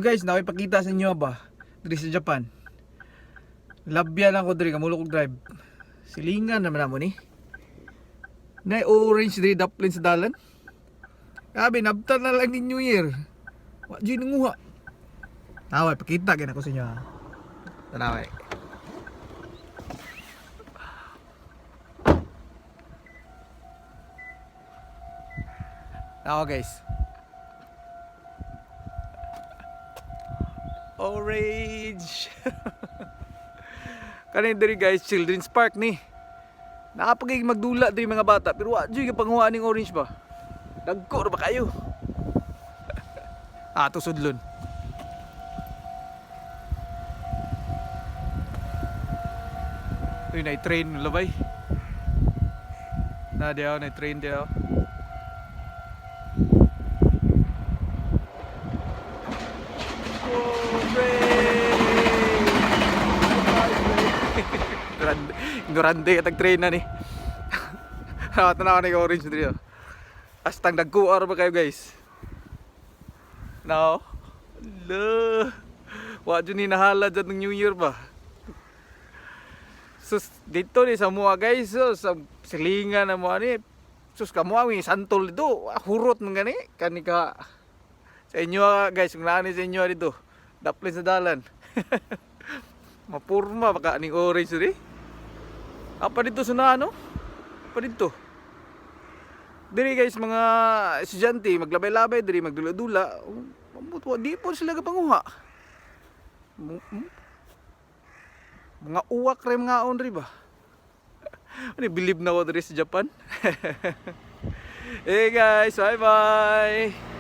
Guys, nakipakita sa inyo ba diri sa Japan. Labya lang ko diri kamulok og drive. Silingan naman namo ni. Nay orange diri daplin sa dalan. Sabi nabtan na lang ni New Year. Wa jud nguha. Taway pakita gyud ako sa inyo. Tanaway. Now guys. Orange. Kanin diri guys, children's park ni. Nakapagig magdula diri mga bata pero wa jud panguha ning orange ba. Dagko ra ba kayo? Ato sudlon. Uy, na-train labay. Na diaw, na-train diaw. Ignorante katag train na ni. Rawat na ako ng orange dito. Astang nagkuar ba kayo guys? Now, lo, wa dyan ni nahala dyan ng New Year ba? Sus, dito ni sa mua guys, so, sa silingan na mua ni. Sus, kamuha may santol dito, hurot ng gani. Kani ka, sa inyo guys, kung nani sa inyo dito, daplin sa dalan. Mapurma baka ning orange dito. Apa dito sa ano? Apa dito? Diri guys mga estudyante maglabay-labay diri magdula-dula. Di po sila kapanguha. Mga uwak ray mga on ri ba? Ani believe na ko diri sa Japan. Hey guys, bye bye.